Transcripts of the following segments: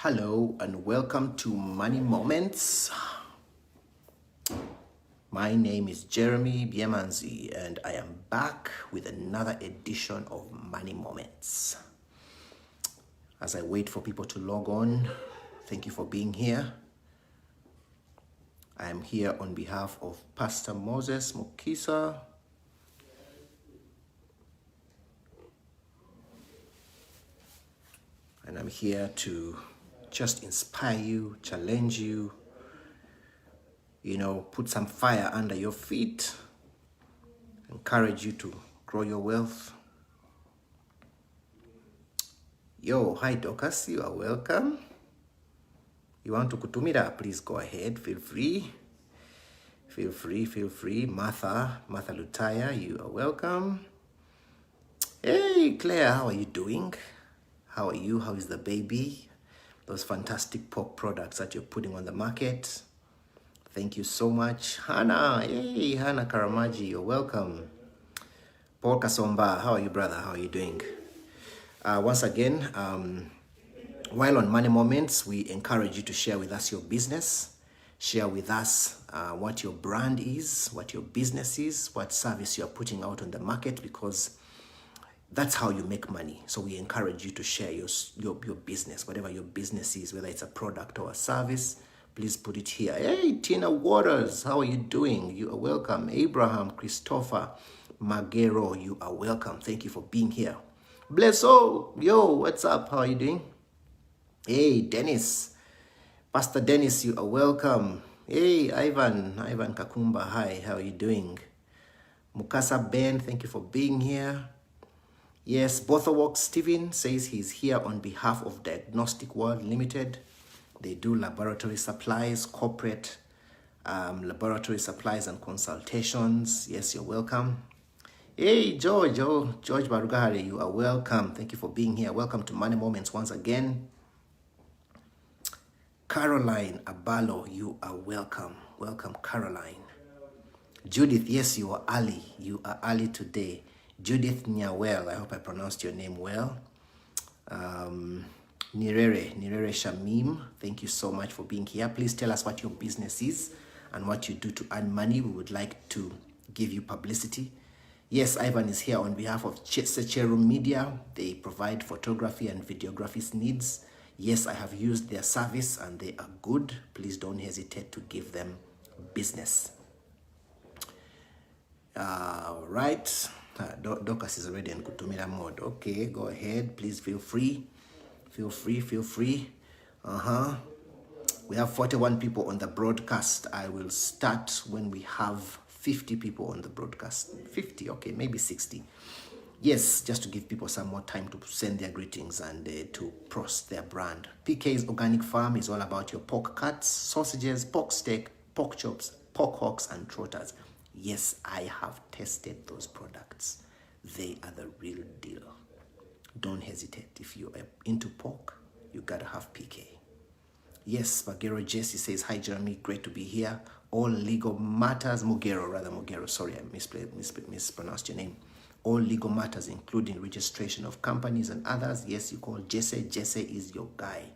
Hello and welcome to Money Moments. My name is Jeremy Biemanzi and I am back with another edition of Money Moments. As I wait for people to log on, thank you for being here. I am here on behalf of Pastor Moses Mukisa. And I'm here to just inspire you, challenge you, put some fire under your feet, encourage you to grow your wealth. Yo, hi Dorcas, you are welcome. You want to kutumira, please go ahead, feel free. Martha Lutaya, you are welcome. Hey Claire, how are you doing? How are you? How is the baby? Those fantastic pork products that you're putting on the market. Thank you so much. Hannah, hey, Hannah Karamaji, you're welcome. Paul Kasomba, how are you, brother? How are you doing? Once again, while on Money Moments, we encourage you to share with us your business. Share with us what your brand is, what your business is, what service you're putting out on the market, because that's how you make money. So we encourage you to share your business, whatever your business is, whether it's a product or a service. Please put it here. Hey, Tina Waters, how are you doing? You are welcome. Abraham, Christopher, Magero, you are welcome. Thank you for being here. Blesso, yo, what's up? How are you doing? Hey, Dennis. Pastor Dennis, you are welcome. Hey, Ivan Kakumba, hi, how are you doing? Mukasa Ben, thank you for being here. Yes, Botherworks Steven says he's here on behalf of Diagnostic World Limited. They do laboratory supplies, corporate laboratory supplies and consultations. Yes, you're welcome. Hey, George Barugahari, you are welcome. Thank you for being here. Welcome to Money Moments once again. Caroline Abalo, you are welcome. Welcome, Caroline. Judith, yes, you are early. You are early today. Judith Nyawel, I hope I pronounced your name well. Nirere Shamim, thank you so much for being here. Please tell us what your business is and what you do to earn money. We would like to give you publicity. Yes, Ivan is here on behalf of Secherum Media. They provide photography and videography needs. Yes, I have used their service and they are good. Please don't hesitate to give them business. Right. Dorcas is already in Kutumira mode. Okay, go ahead. Please feel free. Feel free. We have 41 people on the broadcast. I will start when we have 50 people on the broadcast. 50, okay, maybe 60. Yes, just to give people some more time to send their greetings and to promote their brand. PK's Organic Farm is all about your pork cuts, sausages, pork steak, pork chops, pork hocks, and trotters. Yes, I have tested those products. They are the real deal. Don't hesitate. If you are into pork, you gotta have PK. Yes, Magero Jesse says, hi Jeremy, great to be here. All legal matters, Mogero, sorry, I mispronounced your name. All legal matters, including registration of companies and others. Yes, you call Jesse. Jesse is your guy.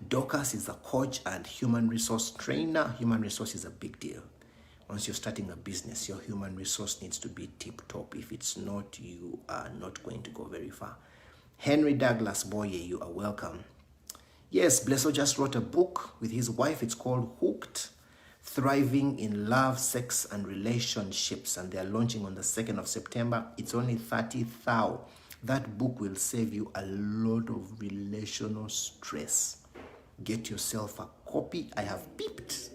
Dorcas is a coach and human resource trainer. Human resource is a big deal. Once you're starting a business, your human resource needs to be tip-top. If it's not, you are not going to go very far. Henry Douglas Boye, you are welcome. Yes, Blesso just wrote a book with his wife. It's called Hooked, Thriving in Love, Sex, and Relationships. And they're launching on the 2nd of September. It's only 30,000. That book will save you a lot of relational stress. Get yourself a copy. I have peeped.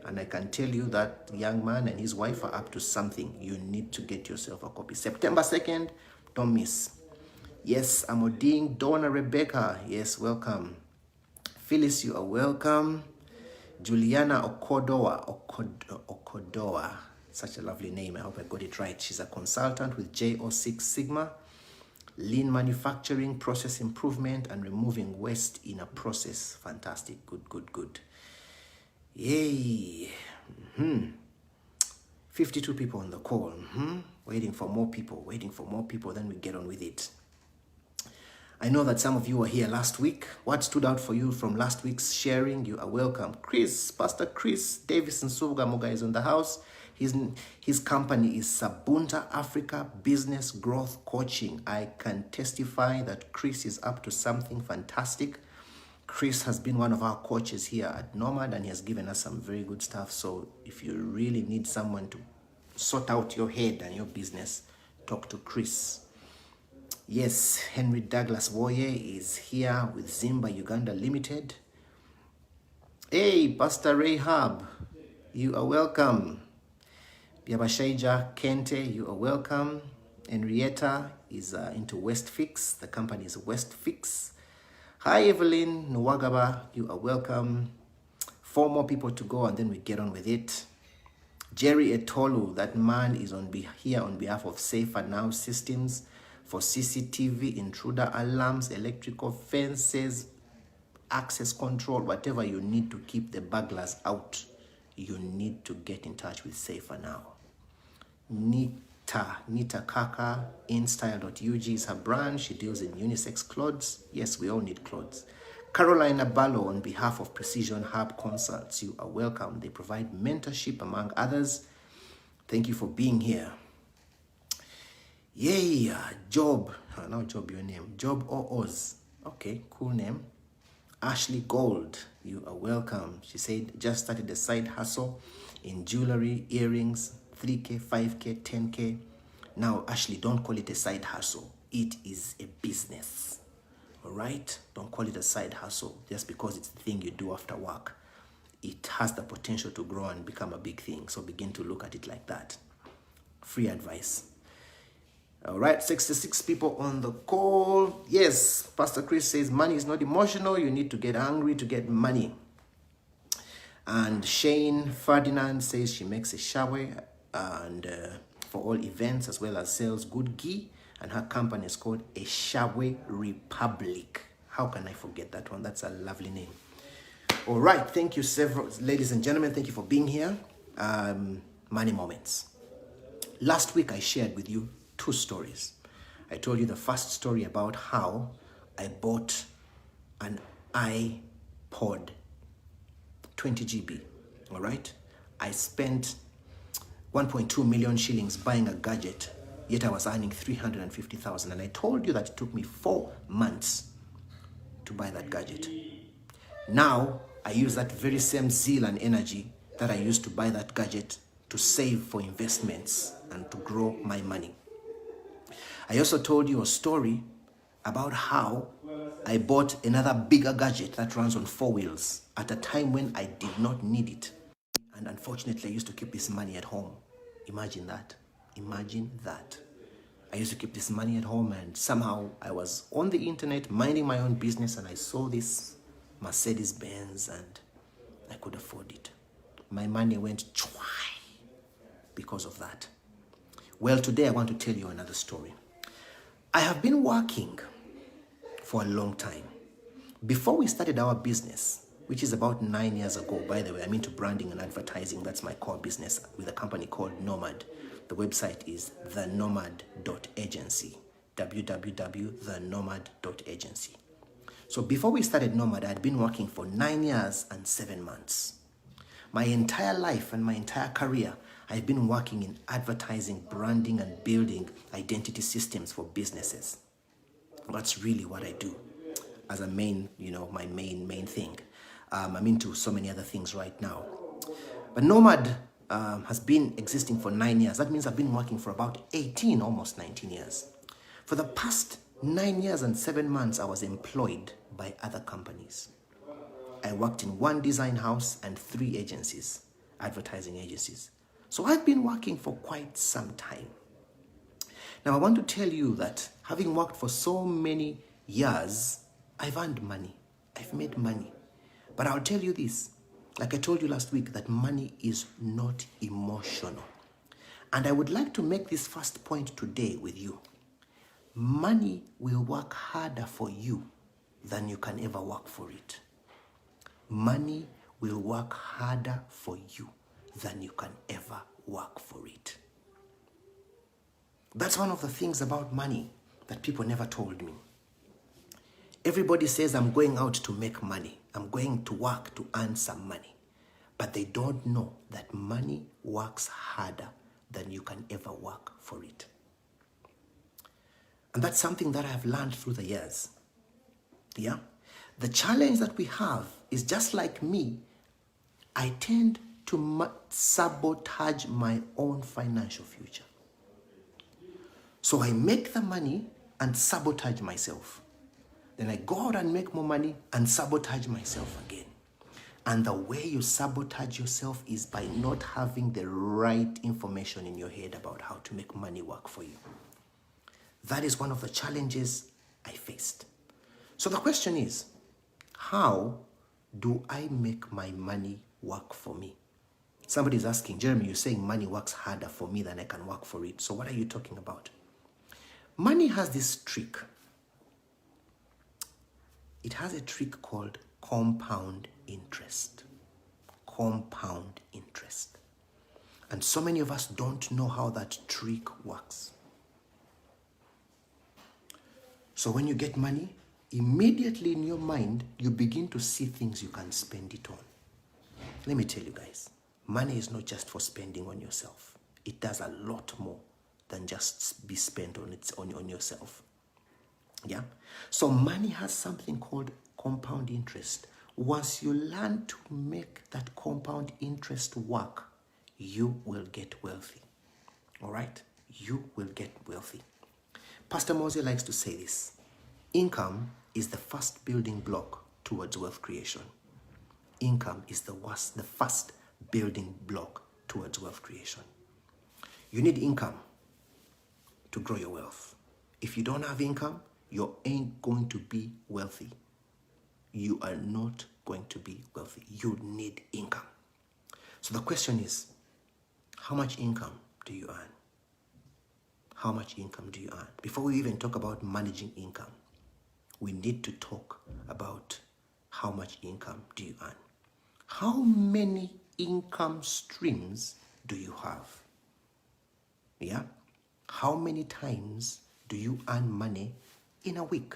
And I can tell you that young man and his wife are up to something. You need to get yourself a copy. September 2nd, don't miss. Yes, Amoding, Donna Rebecca, yes, welcome. Phyllis, you are welcome. Juliana Okodoa, such a lovely name. I hope I got it right. She's a consultant with JO6 Sigma, lean manufacturing, process improvement, and removing waste in a process. Fantastic, good. Yay. 52 people on the call. Waiting for more people. Then we get on with it. I know that some of you were here last week. What stood out for you from last week's sharing? You are welcome. Pastor Chris Davison Sugamoga is on the house. His company is Sabunta Africa Business Growth Coaching. I can testify that Chris is up to something fantastic. Chris has been one of our coaches here at Nomad, and he has given us some very good stuff. So if you really need someone to sort out your head and your business, talk to Chris. Yes, Henry Douglas Woye is here with Zimba Uganda Limited. Hey, Pastor Rahab, you are welcome. Biabashaija Kente, you are welcome. Henrietta is into Westfix. The company is Westfix. Hi, Evelyn Nwagaba, you are welcome. 4 more people to go, and then we get on with it. Jerry Etolu, that man is here on behalf of Safer Now Systems for CCTV, intruder alarms, electrical fences, access control, whatever you need to keep the burglars out, you need to get in touch with Safer Now. Nita Kaka, InStyle.ug is her brand. She deals in unisex clothes. Yes, we all need clothes. Carolina Ballo, on behalf of Precision Hub Consults, you are welcome. They provide mentorship, among others. Thank you for being here. Yay, Job. Now Job, your name. Job Oz. Okay, cool name. Ashley Gold, you are welcome. She said, just started a side hustle in jewelry, earrings, 3K, 5K, 10K. Now, Ashley, don't call it a side hustle. It is a business. All right? Don't call it a side hustle just because it's the thing you do after work. It has the potential to grow and become a big thing. So begin to look at it like that. Free advice. All right, 66 people on the call. Yes, Pastor Chris says money is not emotional. You need to get angry to get money. And Shane Ferdinand says she makes a shower and for all events as well as sells good ghee. And her company is called A Shower Republic. How can I forget that one? That's a lovely name. All right, thank you, ladies and gentlemen. Thank you for being here. Money Moments. Last week I shared with you 2 stories. I told you the first story about how I bought an iPod 20 GB. All right, I spent 1.2 million shillings buying a gadget, yet I was earning 350,000. And I told you that it took me 4 months to buy that gadget. Now I use that very same zeal and energy that I used to buy that gadget to save for investments and to grow my money. I also told you a story about how I bought another bigger gadget that runs on 4 wheels at a time when I did not need it. And unfortunately, I used to keep this money at home. Imagine that. Imagine that. I used to keep this money at home, and somehow I was on the internet minding my own business, and I saw this Mercedes-Benz and I could afford it. My money went chwai because of that. Well, today I want to tell you another story. I have been working for a long time. Before we started our business, which is about 9 years ago, by the way, I'm into branding and advertising. That's my core business with a company called Nomad. The website is thenomad.agency, www.thenomad.agency. So before we started Nomad, I had been working for 9 years and 7 months. My entire life and my entire career, I've been working in advertising, branding, and building identity systems for businesses. That's really what I do as a main, my main thing. I'm into so many other things right now. But Nomad has been existing for 9 years. That means I've been working for about 18, almost 19 years. For the past 9 years and 7 months, I was employed by other companies. I worked in 1 design house and 3 agencies, advertising agencies. So I've been working for quite some time. Now I want to tell you that having worked for so many years, I've earned money. I've made money. But I'll tell you this, like I told you last week, that money is not emotional. And I would like to make this first point today with you. Money will work harder for you than you can ever work for it. Money will work harder for you than you can ever work for it. That's one of the things about money that people never told me. Everybody says, I'm going out to make money. I'm going to work to earn some money. But they don't know that money works harder than you can ever work for it. And that's something that I've learned through the years. Yeah? The challenge that we have is just like me, I tend to sabotage my own financial future. So I make the money and sabotage myself. Then I go out and make more money and sabotage myself again. And the way you sabotage yourself is by not having the right information in your head about how to make money work for you. That is one of the challenges I faced. So the question is, how do I make my money work for me? Somebody's asking, Jeremy, you're saying money works harder for me than I can work for it. So what are you talking about? Money has this trick. It has a trick called compound interest. Compound interest. And so many of us don't know how that trick works. So when you get money, immediately in your mind, you begin to see things you can spend it on. Let me tell you guys, money is not just for spending on yourself. It does a lot more than just be spent on yourself. Yeah? So money has something called compound interest. Once you learn to make that compound interest work, you will get wealthy. All right? You will get wealthy. Pastor Mose likes to say this. Income is the first building block towards wealth creation. Income is the first building block towards wealth creation. You need income to grow your wealth. If you don't have income, you ain't going to be wealthy. You are not going to be wealthy. You need income. So the question is, how much income do you earn? How much income do you earn? Before we even talk about managing income, we need to talk about how much income do you earn? How many income streams do you have? Yeah? How many times do you earn money in a week?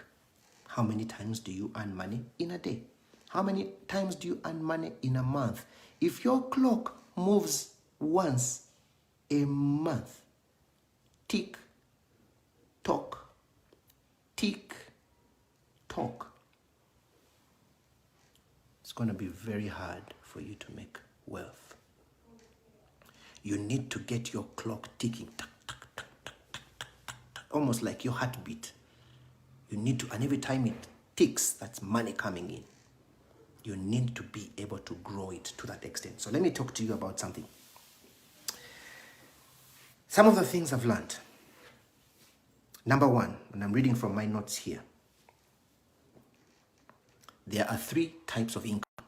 How many times do you earn money in a day? How many times do you earn money in a month? If your clock moves once a month, tick, tock, tick, tock, it's going to be very hard for you to make wealth. You need to get your clock ticking, tuck, tuck, tuck, tuck, tuck, tuck, tuck, almost like your heartbeat. You need to, and every time it ticks, that's money coming in. You need to be able to grow it to that extent. So let me talk to you about something. Some of the things I've learned. Number one, and I'm reading from my notes here. There are 3 types of income.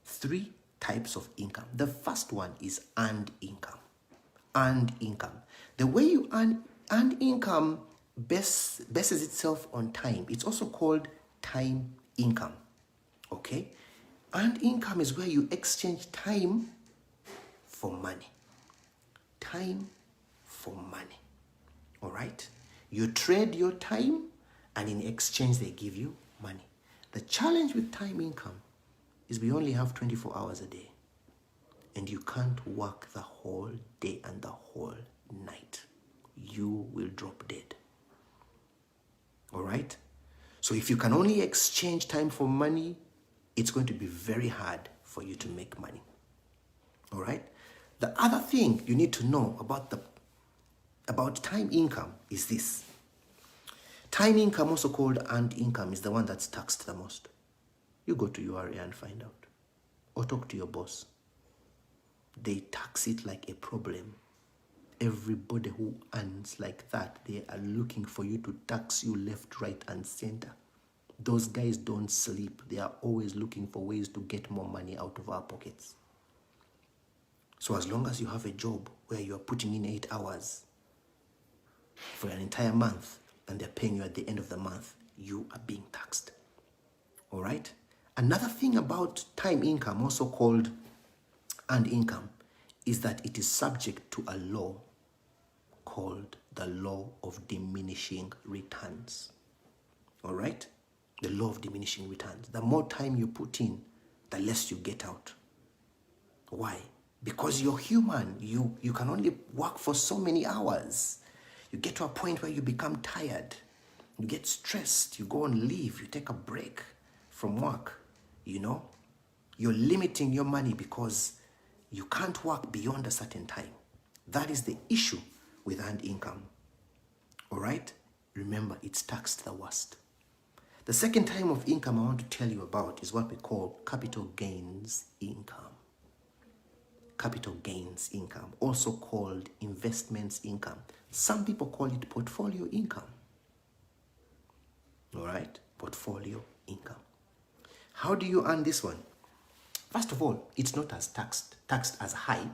3 types of income. The first one is earned income. Earned income. The way you earn income bases itself on time. It's also called time income. Okay? Earned income is where you exchange time for money. Time for money. All right? You trade your time, and in exchange they give you money. The challenge with time income is we only have 24 hours a day, and you can't work the whole day and the whole night. You will drop dead. All right? So if you can only exchange time for money, it's going to be very hard for you to make money. All right? The other thing you need to know about time income is this. Time income, also called earned income, is the one that's taxed the most. You go to URA and find out. Or talk to your boss. They tax it like a problem. Everybody who earns like that, they are looking for you to tax you left, right, and center. Those guys don't sleep. They are always looking for ways to get more money out of our pockets. So as long as you have a job where you are putting in 8 hours for an entire month and they're paying you at the end of the month, you are being taxed. All right? Another thing about time income, also called earned income, is that it is subject to a law called the law of diminishing returns. All right? The law of diminishing returns. The more time you put in, the less you get out. Why? Because you're human. You can only work for so many hours. You get to a point where you become tired. You get stressed. You go on leave. You take a break from work. You're limiting your money because you can't work beyond a certain time. That is the issue with earned income. All right? Remember, it's taxed the worst. The second type of income I want to tell you about is what we call capital gains income. Capital gains income, also called investments income. Some people call it portfolio income. All right? Portfolio income. How do you earn this one? First of all, it's not as taxed as high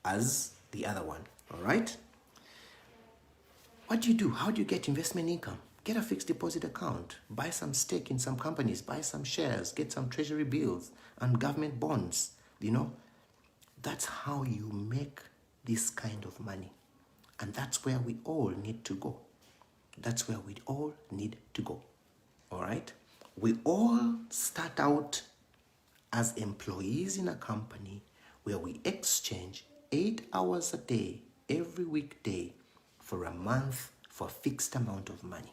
as the other one. All right? What do you do? How do you get investment income? Get a fixed deposit account, buy some stake in some companies, buy some shares, get some treasury bills and government bonds. That's how you make this kind of money. And that's where we all need to go. That's where we all need to go. All right? We all start out as employees in a company where we exchange 8 hours a day, every weekday, for a month for a fixed amount of money.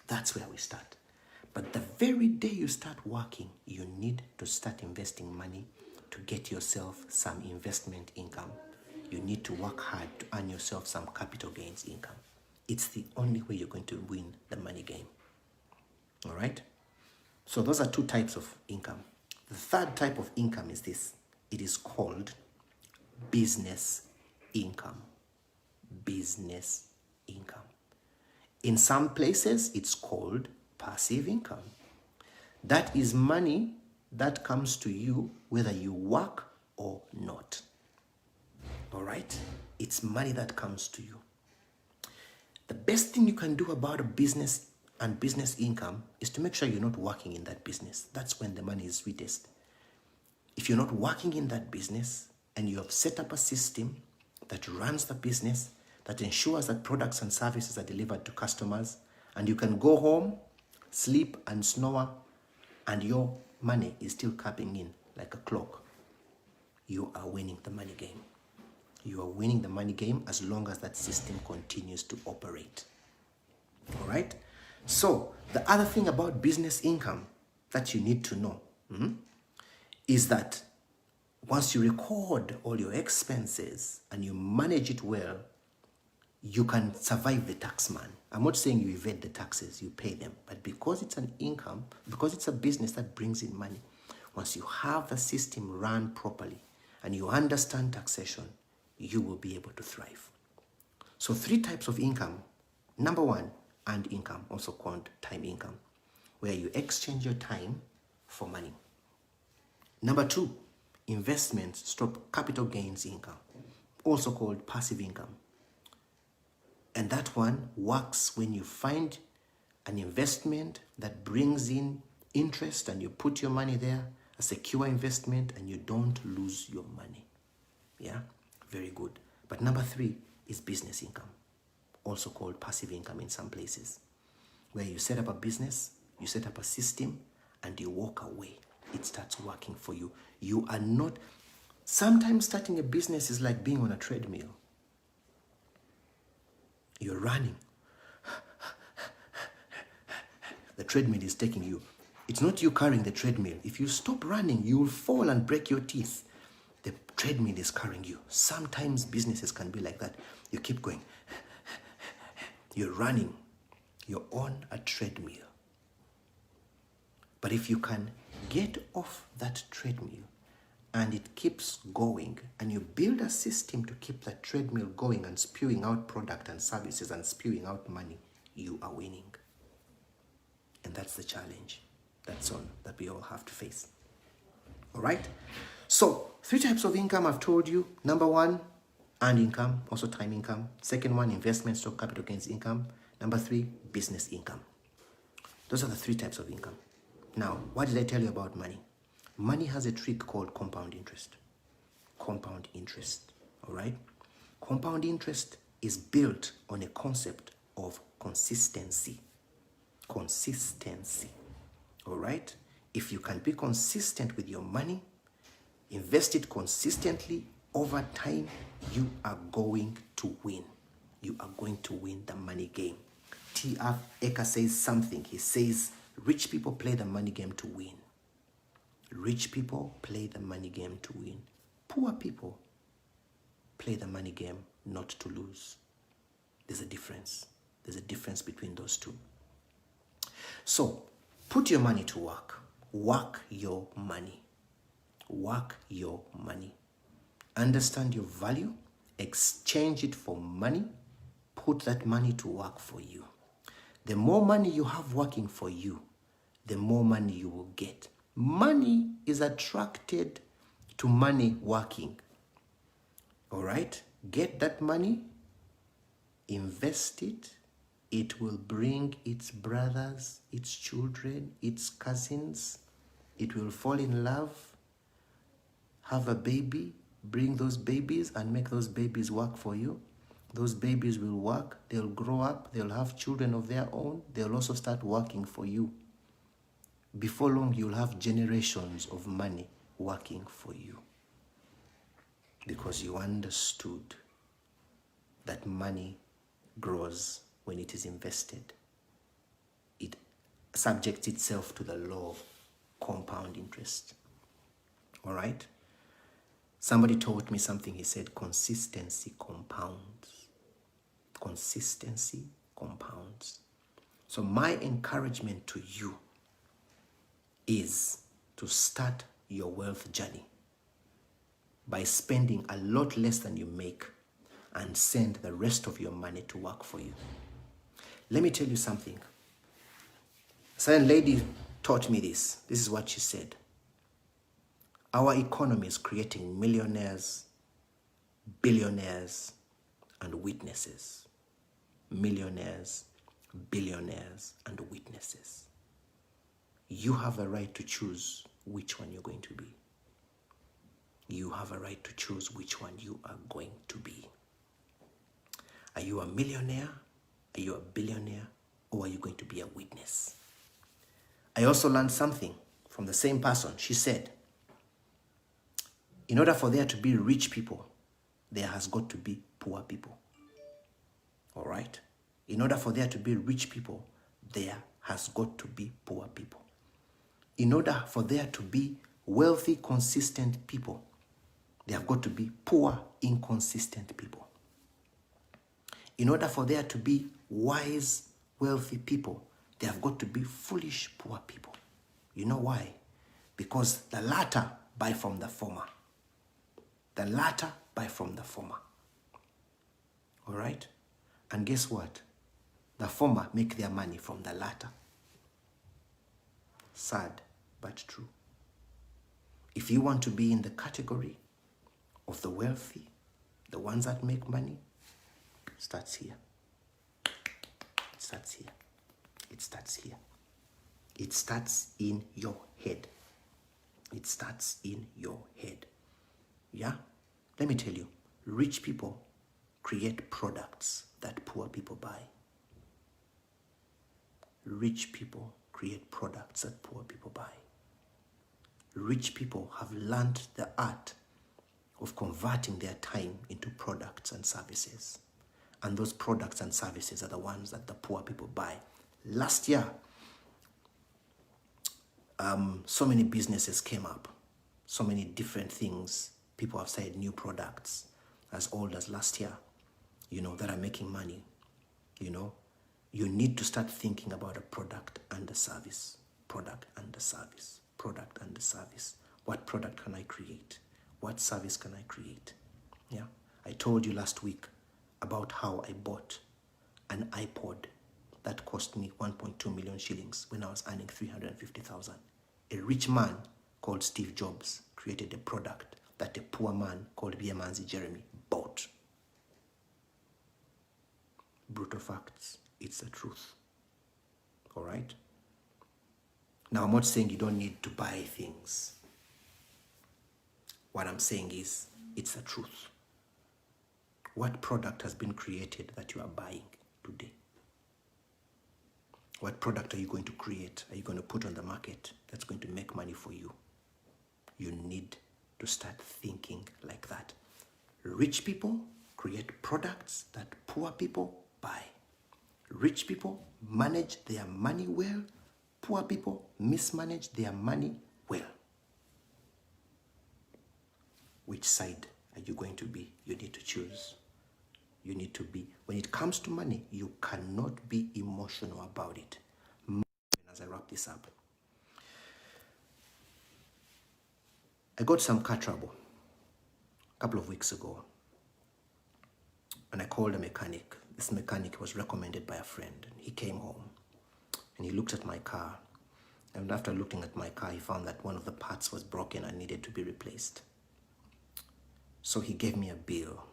That's where we start. But the very day you start working, you need to start investing money to get yourself some investment income. You need to work hard to earn yourself some capital gains income. It's the only way you're going to win the money game. All right? So those are 2 types of income. The third type of income is this. It is called business income. Business income. In some places, it's called passive income. That is money that comes to you whether you work or not. All right? It's money that comes to you. The best thing you can do about a business and business income is to make sure you're not working in that business. That's when the money is sweetest. If you're not working in that business and you have set up a system that runs the business, that ensures that products and services are delivered to customers, and you can go home, sleep and snore, and your money is still coming in like a clock, you are winning the money game. You are winning the money game as long as that system continues to operate. All right? So, the other thing about business income that you need to know is that once you record all your expenses and you manage it well, you can survive the tax man. I'm not saying you evade the taxes, you pay them. But because it's an income, because it's a business that brings in money, once you have the system run properly and you understand taxation, you will be able to thrive. So 3 types of income. Number 1, earned income, also called time income, where you exchange your time for money. Number 2, investments, capital gains income, also called passive income. And that one works when you find an investment that brings in interest and you put your money there, a secure investment, and you don't lose your money. Yeah, very good. But number 3 is business income, also called passive income in some places, where you set up a business, you set up a system, and you walk away. It starts working for you. You are not... Sometimes starting a business is like being on a treadmill. You're running. The treadmill is taking you. It's not you carrying the treadmill. If you stop running, you will fall and break your teeth. The treadmill is carrying you. Sometimes businesses can be like that. You keep going. You're running. You're on a treadmill. But if you can get off that treadmill and it keeps going, and you build a system to keep that treadmill going and spewing out product and services and spewing out money, you are winning. And that's the challenge that we all have to face. All right? So, 3 types of income I've told you. Number 1, earned income, also time income. Second one, investment, capital gains income. Number 3, business income. Those are the 3 types of income. Now, what did I tell you about money? Money has a trick called compound interest. Compound interest, all right? Compound interest is built on a concept of consistency. Consistency. All right? If you can be consistent with your money, invest it consistently over time, you are going to win. You are going to win the money game. T.R. Eka says something. He says, rich people play the money game to win. Rich people play the money game to win. Poor people play the money game not to lose. There's a difference. There's a difference between those two. So, put your money to work. Work your money. Work your money. Understand your value. Exchange it for money. Put that money to work for you. The more money you have working for you, the more money you will get. Money is attracted to money working. All right? Get that money, invest it. It will bring its brothers, its children, its cousins. It will fall in love, have a baby, bring those babies and make those babies work for you. Those babies will work, they'll grow up, they'll have children of their own. They'll also start working for you. Before long, you'll have generations of money working for you. Because you understood that money grows when it is invested. It subjects itself to the law of compound interest. All right? Somebody taught me something. He said, consistency compounds. Consistency compounds. So my encouragement to you is to start your wealth journey by spending a lot less than you make and send the rest of your money to work for you. Let me tell you something. A certain lady taught me this. This is what she said. Our economy is creating millionaires, billionaires, and witnesses. Millionaires, billionaires, and witnesses. You have a right to choose which one you're going to be. You have a right to choose which one you are going to be. Are you a millionaire? Are you a billionaire? Or are you going to be a witness? I also learned something from the same person. She said, in order for there to be rich people, there has got to be poor people. All right? In order for there to be rich people, there has got to be poor people. In order for there to be wealthy, consistent people, there have got to be poor, inconsistent people. In order for there to be wise, wealthy people, there have got to be foolish, poor people. You know why? Because the latter buy from the former. The latter buy from the former. All right? And guess what? The former make their money from the latter. Sad, but true. If you want to be in the category of the wealthy, the ones that make money, it starts here. It starts here. It starts here. It starts in your head. It starts in your head. Yeah? Let me tell you, rich people create products that poor people buy. Rich people create products that poor people buy. Rich people have learned the art of converting their time into products and services. And those products and services are the ones that the poor people buy. Last year, so many businesses came up. So many different things. People have started new products as old as last year, that are making money. You need to start thinking about a product and a service. Product and a service. Product and a service. What product can I create? What service can I create? Yeah. I told you last week about how I bought an iPod that cost me 1.2 million shillings when I was earning 350,000. A rich man called Steve Jobs created a product that a poor man called Biemanzi Jeremy bought. Brutal facts. It's the truth. All right? Now, I'm not saying you don't need to buy things. What I'm saying is, it's the truth. What product has been created that you are buying today? What product are you going to create? Are you going to put on the market that's going to make money for you? You need to start thinking like that. Rich people create products that poor people buy. Rich people manage their money well. Poor people mismanage their money well. Which side are you going to be? You need to choose. You need to be, when it comes to money, you cannot be emotional about it. As I wrap this up, I got some car trouble a couple of weeks ago, and I called a mechanic. This mechanic was recommended by a friend. He came home and he looked at my car, and after looking at my car, he found that one of the parts was broken and needed to be replaced. So he gave me a bill,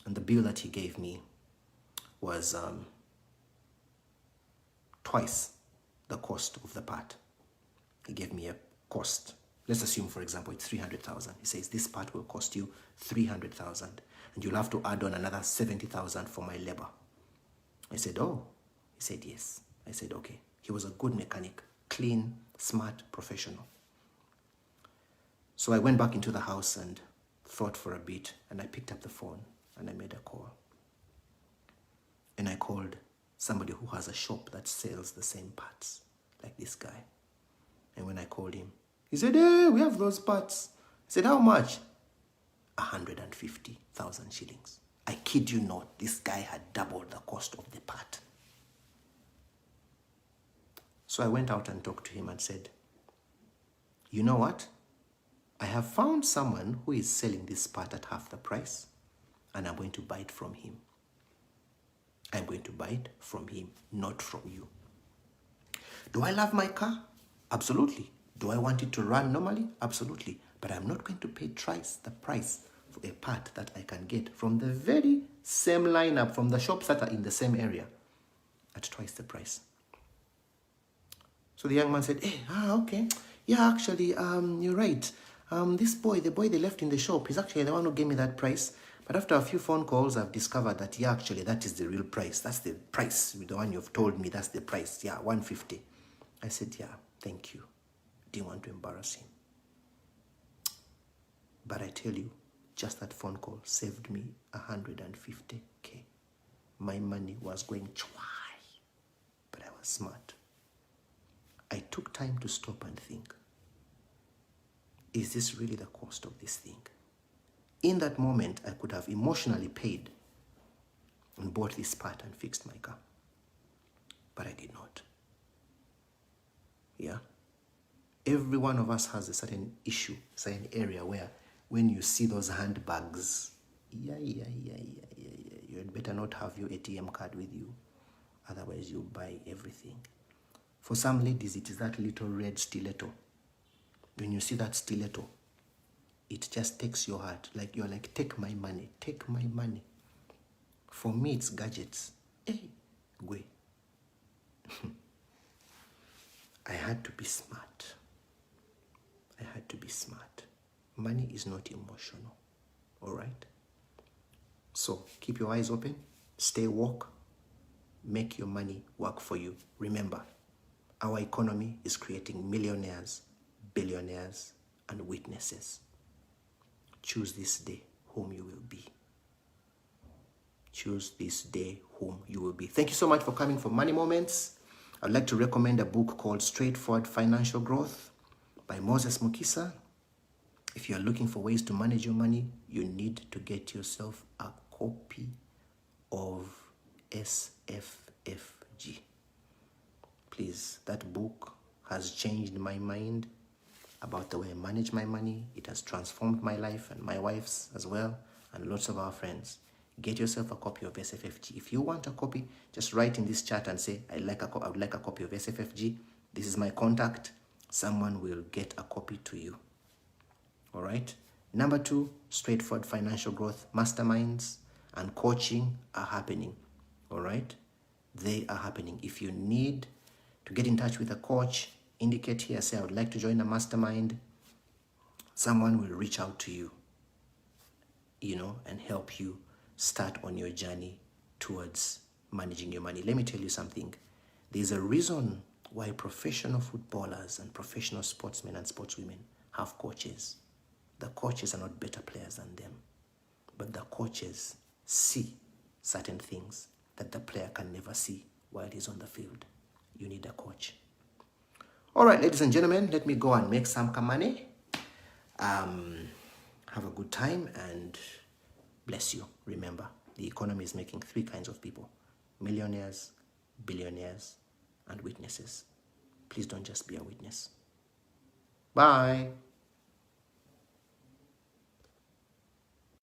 and the bill that he gave me was twice the cost of the part. He gave me a cost. Let's assume, for example, it's 300,000. He says this part will cost you 300,000, and you'll have to add on another 70,000 for my labor. I said, oh. He said, yes. I said, okay. He was a good mechanic, clean, smart, professional. So I went back into the house and thought for a bit, and I picked up the phone and I made a call. And I called somebody who has a shop that sells the same parts, like this guy. And when I called him, he said, hey, we have those parts. I said, how much? 150,000 shillings. I kid you not, this guy had doubled the cost of the part. So I went out and talked to him and said, you know what? I have found someone who is selling this part at half the price, and I'm going to buy it from him. I'm going to buy it from him, not from you. Do I love my car? Absolutely. Do I want it to run normally? Absolutely. But I'm not going to pay twice the price for a part that I can get from the very same lineup from the shops that are in the same area at twice the price. So the young man said, hey, okay. Yeah, actually, you're right. The boy they left in the shop, he's actually the one who gave me that price. But after a few phone calls, I've discovered that, yeah, actually, that is the real price. That's the price. The one you've told me, that's the price. Yeah, 150. I said, yeah, thank you. Didn't want to embarrass him. But I tell you, just that phone call saved me 150K. My money was going chwai. But I was smart. I took time to stop and think, is this really the cost of this thing? In that moment, I could have emotionally paid and bought this part and fixed my car. But I did not. Yeah? Every one of us has a certain issue, certain area where when you see those handbags, you had better not have your ATM card with you. Otherwise, you buy everything. For some ladies, it is that little red stiletto. When you see that stiletto, it just takes your heart. Like you're like, take my money, take my money. For me, it's gadgets. Hey, go. I had to be smart. I had to be smart. Money is not emotional. All right? So keep your eyes open. Stay woke. Make your money work for you. Remember, our economy is creating millionaires, billionaires, and witnesses. Choose this day whom you will be. Choose this day whom you will be. Thank you so much for coming for Money Moments. I'd like to recommend a book called Straightforward Financial Growth by Moses Mukisa. If you're looking for ways to manage your money, you need to get yourself a copy of SFFG. Please, that book has changed my mind about the way I manage my money. It has transformed my life and my wife's as well, and lots of our friends. Get yourself a copy of SFFG. If you want a copy, just write in this chat and say, I would like a copy of SFFG. This is my contact. Someone will get a copy to you. All right? Number 2, straightforward financial growth masterminds and coaching are happening. All right? They are happening. If you need to get in touch with a coach, indicate here, say, I would like to join a mastermind. Someone will reach out to you, and help you start on your journey towards managing your money. Let me tell you something. There's a reason why professional footballers and professional sportsmen and sportswomen have coaches. The coaches are not better players than them, but the coaches see certain things that the player can never see while he's on the field. You need a coach. All right, ladies and gentlemen, let me go and make some money. Have a good time and bless you. Remember, the economy is making three kinds of people: millionaires, billionaires, and witnesses. Please don't just be a witness. Bye.